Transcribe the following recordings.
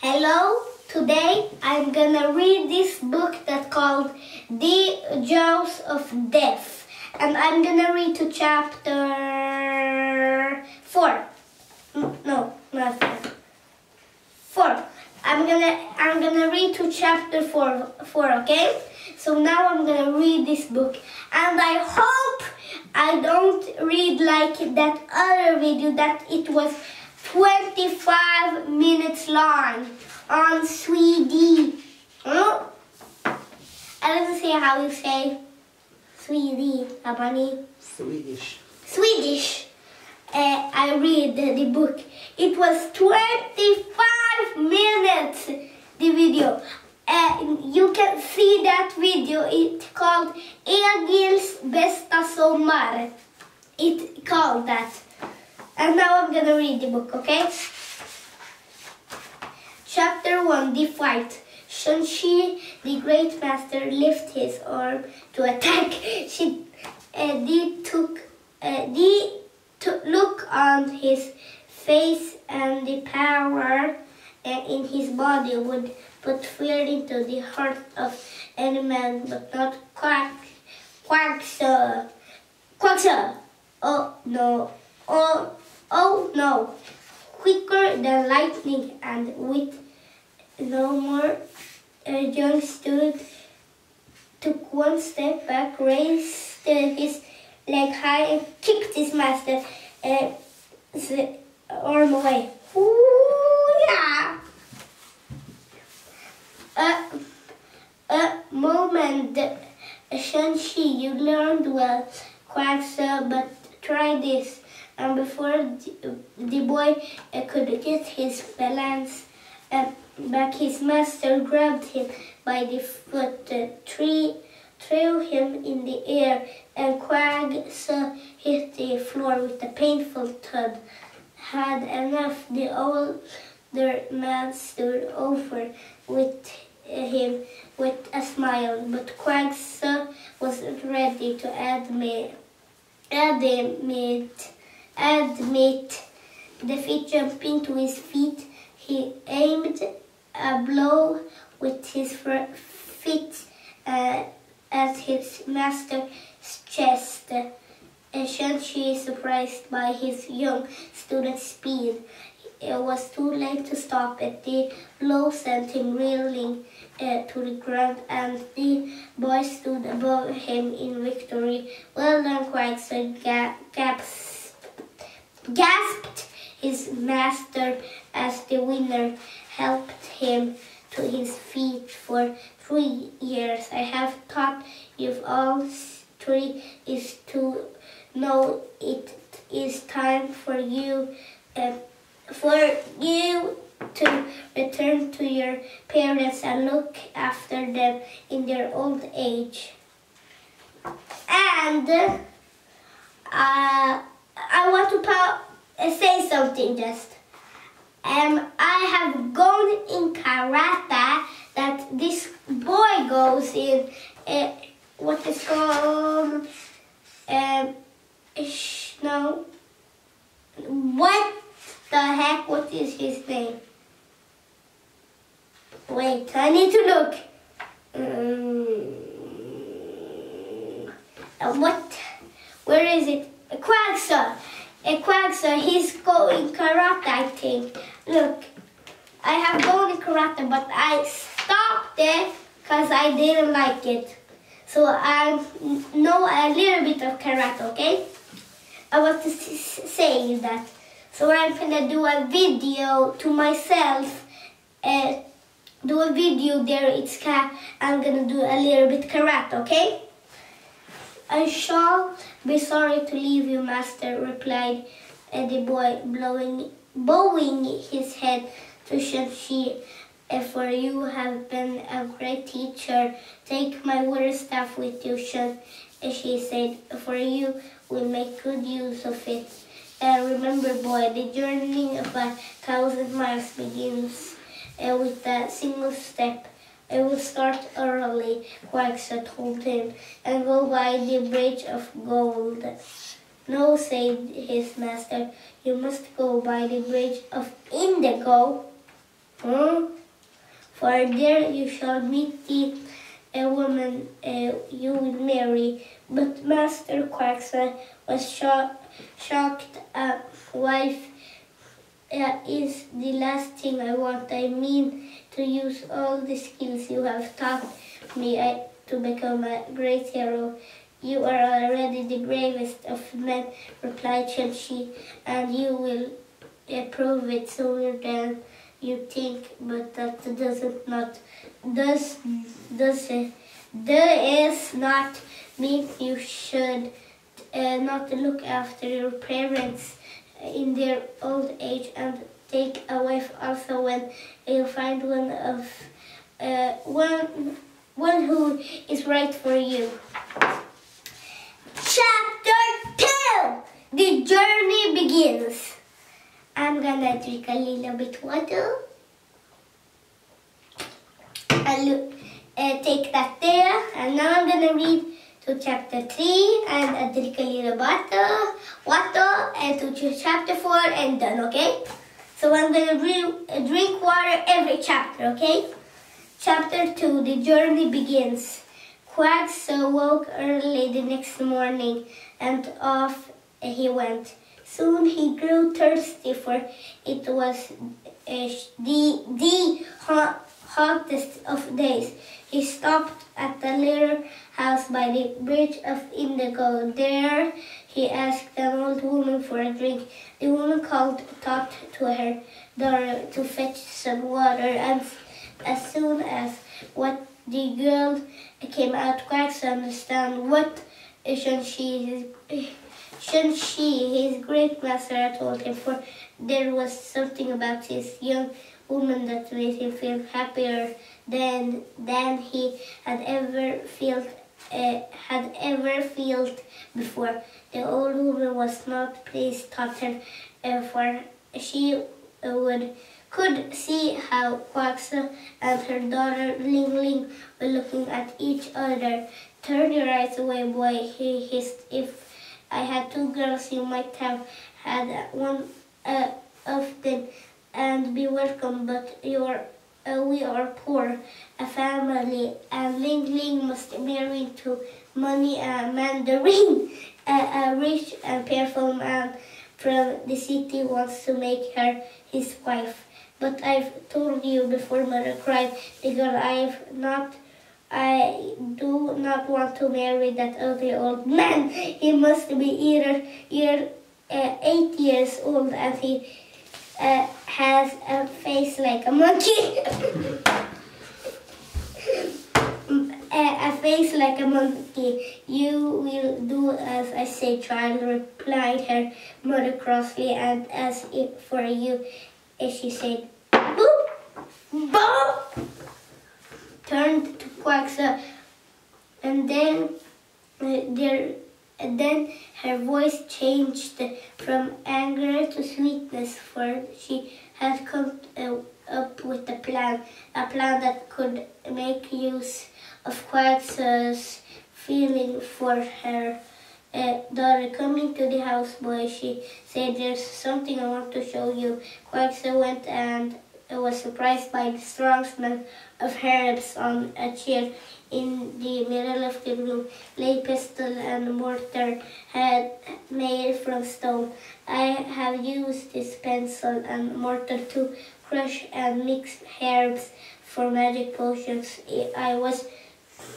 Hello, today I'm gonna read this book that's called The Jaws of Death, and I'm gonna read to chapter 4. No, not 4. I'm gonna read to chapter 4, okay? So now I'm gonna read this book, and I hope I don't read like that other video that it was 25 minutes long on Swedish. Oh, I don't see how you say Swedish, Abani. Swedish. I read the book. It was 25 minutes, the video. You can see that video. It's called Egils bästa sommar. It's called that. And now I'm gonna read the book, okay? Chapter 1, The Fight. Kwans-Su, the great master, lifted his arm to attack. The look on his face and the power in his body would put fear into the heart of any man, but not Kwans-Su. Kwans-Su! Oh no! Quicker than lightning, and with no more young student took one step back, raised his leg high, and kicked his master's arm away. Ooh, yeah! A moment, Kwans-Su, you learned well, Kwans-Su, but try this. And before the boy could get his balance back, his master grabbed him by the foot, threw him in the air, and Kwans-Su hit the floor with a painful thud. Had enough, the older man stood over with him with a smile, but Kwans-Su wasn't ready to admit defeat. Jumping to his feet, he aimed a blow with his feet at his master's chest. Kwans-Su, surprised by his young student's speed, it was too late to stop it. The blow sent him reeling to the ground, and the boy stood above him in victory. Well done, Kwans-Su, gasped his master as the winner helped him to his feet. For 3 years I have taught you all three is to know it is time for you to return to your parents and look after them in their old age. And I want to say something just. I have gone in karate that this boy goes in, what is called, no, what the heck, what is his name? Wait, I need to look. Where is it? Kwans-Su. Kwans-Su, he's going karate, I think. Look, I have gone in karate, but I stopped it because I didn't like it. So I know a little bit of karate, okay? I want to say that. So I'm gonna do a video to myself. Do a video there. I'm gonna do a little bit karate, okay? I shall be sorry to leave you, master, replied the boy, bowing his head to Kwans-Su. For you have been a great teacher. Take my wooden staff with you, she said, for you will make good use of it. Remember, boy, the journey of 1,000 miles begins with a single step. I will start early, Kwans-Su told him, and go by the bridge of gold. No, said his master, you must go by the bridge of indigo. For there you shall meet a woman you will marry. But Master Quacksa was shocked. Wife is the last thing I want. I mean to use all the skills you have taught me to become a great hero. You are already the bravest of men, replied Chelsea, and you will prove it sooner than you think. But that does not mean you should not look after your parents in their old age and take a wife also when you find one who is right for you. Chapter 2! The journey begins. I'm gonna drink a little bit water. I'll take that there, and now I'm gonna read to chapter 3 and I'll drink a little water and to chapter 4 and done, okay? So I'm gonna drink water every chapter, okay? Chapter 2, the journey begins. Kwans-Su woke early the next morning and off he went. Soon he grew thirsty, for it was the hottest of days. He stopped at the little house by the bridge of Indigo. There he asked an old woman for a drink. The woman talked to her daughter to fetch some water, and as soon as the girl came out, Quacksa understand what shouldn't she, his great master had told him, for there was something about this young woman that made him feel happier than he had ever felt before. The old woman was not pleased, thought her, for she could see how Quacksa and her daughter Ling Ling were looking at each other. Turn your eyes away, boy, he hissed. If I had two girls, you might have had one of them and be welcome, but we are poor, a family, and Ling Ling must marry into money a mandarin, a rich and powerful man from the city wants to make her his wife. But I've told you before, Mother cried the girl, I do not want to marry that ugly old man. He must be either 8 years old, and he has a face like a monkey. A face like a monkey. You will do as I say, child, replied her mother crossly, and as if for you, she said, boop, boop, turned to Quacksa, and then her voice changed from anger to sweetness, for she had come up with a plan that could make use of Quacksa's feeling for her daughter. Coming to the house, boy, she said, there's something I want to show you. Quacksa went and was surprised by the strong smell of herbs. On a chair in the middle of the room lay pestle and mortar made from stone. I have used this pencil and mortar to crush and mix herbs for magic potions. I was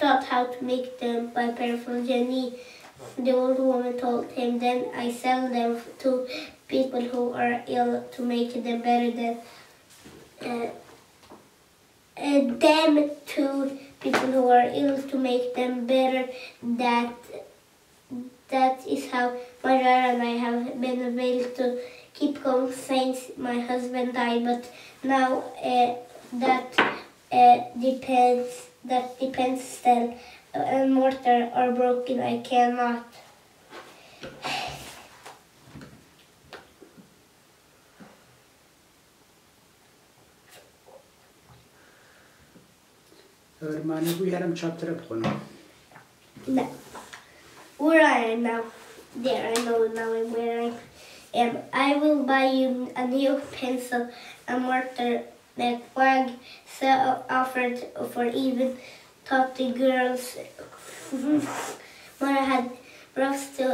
taught how to make them by powerful Jenny, the old woman told him. Then I sell them to people who are ill to make them better than That is how Majar and I have been able to keep going since my husband died. But now the pencil and mortar are broken. I cannot. Hermano, we had him chapter up one. No. Where I am now. There, I know now where I am. I will buy you a new pencil, a mortar, The Kwans-Su offered for even taught the girls mother had refused to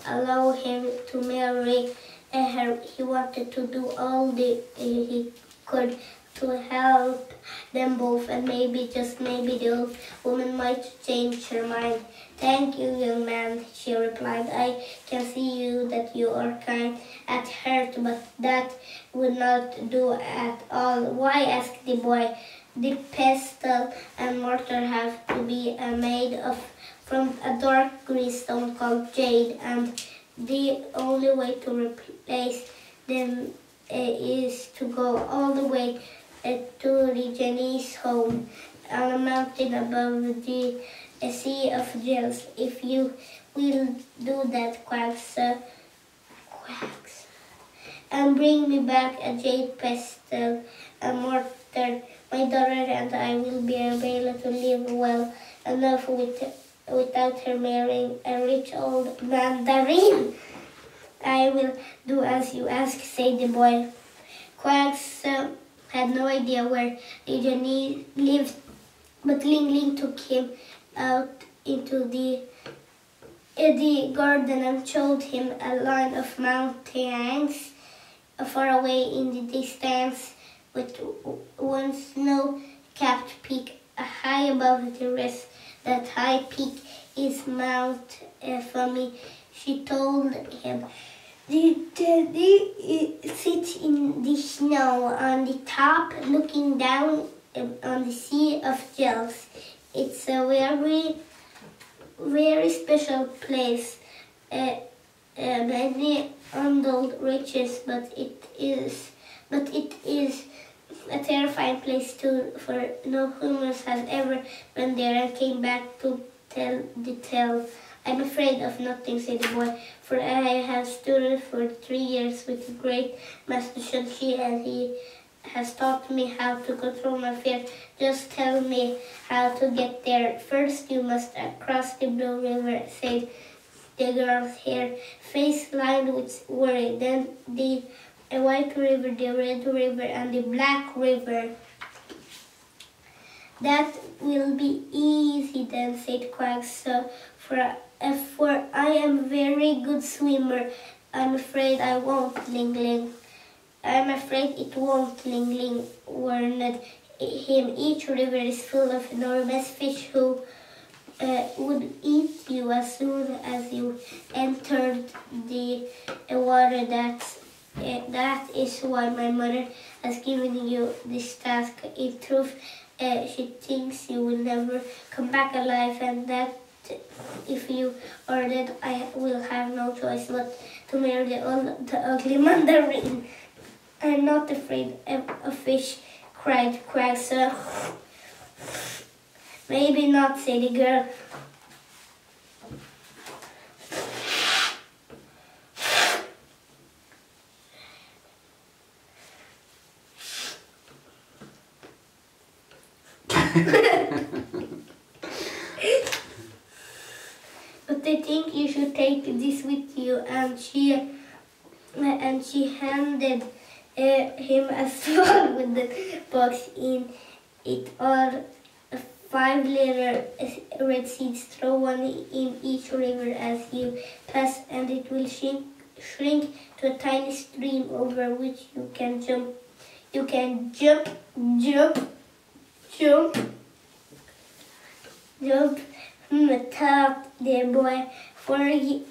allow him to marry her. He wanted to do all he could to help them both, and maybe, just maybe, the old woman might change her mind. Thank you, young man, she replied. I can see that you are kind at heart, but that would not do at all. Why? Asked the boy. The pestle and mortar have to be made from a dark green stone called jade, and the only way to replace them is to go all the way to the Chinese home on a mountain above the Sea of Jewels. If you will do that, Kwans-Su, and bring me back a jade pestle and mortar, my daughter and I will be able to live well enough without her marrying a rich old mandarin. I will do as you ask, said the boy. Kwans-Su had no idea where the genie lived, but Ling Ling took him out into the garden and showed him a line of mountains far away in the distance, with one snow-capped peak high above the rest. That high peak is Mount Fumi, she told him. They sit in the snow on the top, looking down on the Sea of Jewels. It's a very, very special place. Many untold riches, but it is a terrifying place too, for no humans has ever been there and came back to tell the tale. I'm afraid of nothing, said the boy, for I have studied for 3 years with the great Master Shang-Chi, and he has taught me how to control my fear. Just tell me how to get there. First, you must cross the Blue River, said the girl's hair, face lined with worry. Then the White River, the Red River, and the Black River. That will be easy then, said Kwans-Su, for I am a very good swimmer. I'm afraid I won't, Ling Ling. I'm afraid it won't, Ling Ling warned him. Each river is full of enormous fish who would eat you as soon as you entered the water. That is why my mother has given you this task. In truth, she thinks you will never come back alive, and that if you are dead, I will have no choice but to marry the ugly mandarin. I'm not afraid of fish, cried Kwans-Su. Maybe not, said the girl. But I think you should take this with you, and she handed him a sword with the box in it. All 5 little red seeds. Throw one in each river as you pass, and it will shrink to a tiny stream over which you can jump. You can jump, thought the boy. 40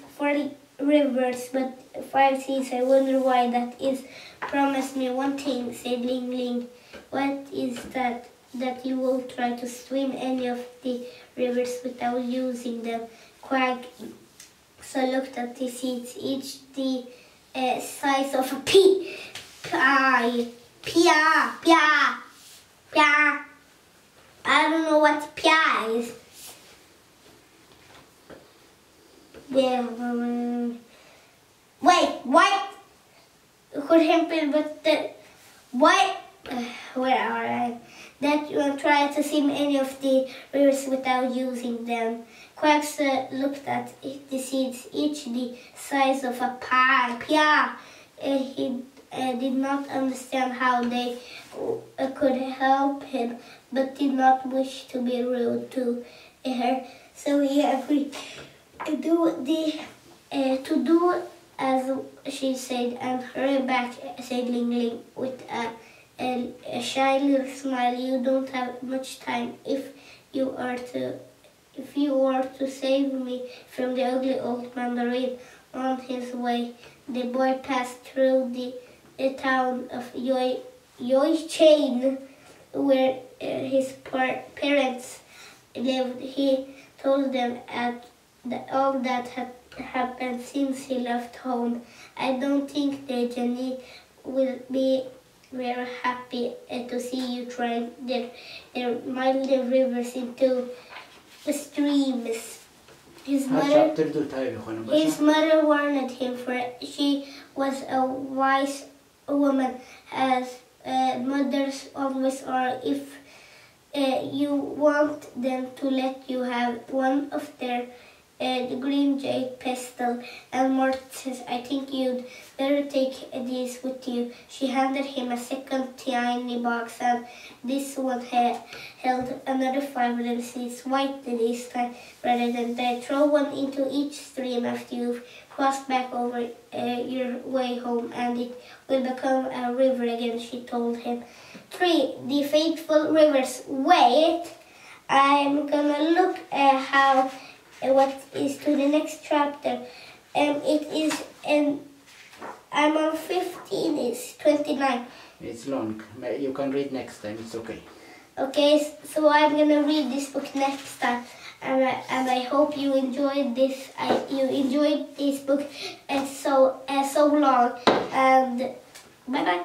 rivers, but 5 seas. I wonder why that is. Promise me one thing, said Ling Ling. What is that? That you will try to swim any of the rivers without using them. Kwans-Su looked at the seeds, each the size of a pea. I don't know what pia is. Wait, what? Could happen, but what? Where are I? That you will try to swim any of the rivers without using them. Kwans-Su looked at the seeds, each the size of a pea. He did not understand how they could help him, but did not wish to be rude to her. So he agreed to do as she said and hurried back, sailing with a shy little smile. You don't have much time if you are to save me from the ugly old mandarin. On his way, the boy passed through the town of Yoichain, where his parents lived. He told them all that had happened since he left home. I don't think the genie will be very happy to see you trying their mild rivers into streams. His mother warned him, for she was a wise woman, as mothers always are. If you want them to let you have one of their the green jade pestle, and Mort says, I think you'd better take these with you. She handed him a second tiny box, and this one held another 5 little seeds, white this time rather than red. Throw one into each stream after you've crossed back over your way home, and it will become a river again, she told him. 3. The Faithful Rivers. Wait, I'm gonna look at what is to the next chapter. It is I'm on 15, it's 29. It's long. You can read next time, it's okay. Okay, so I'm gonna read this book next time, and I hope you enjoyed this. You enjoyed this book so long, and bye bye.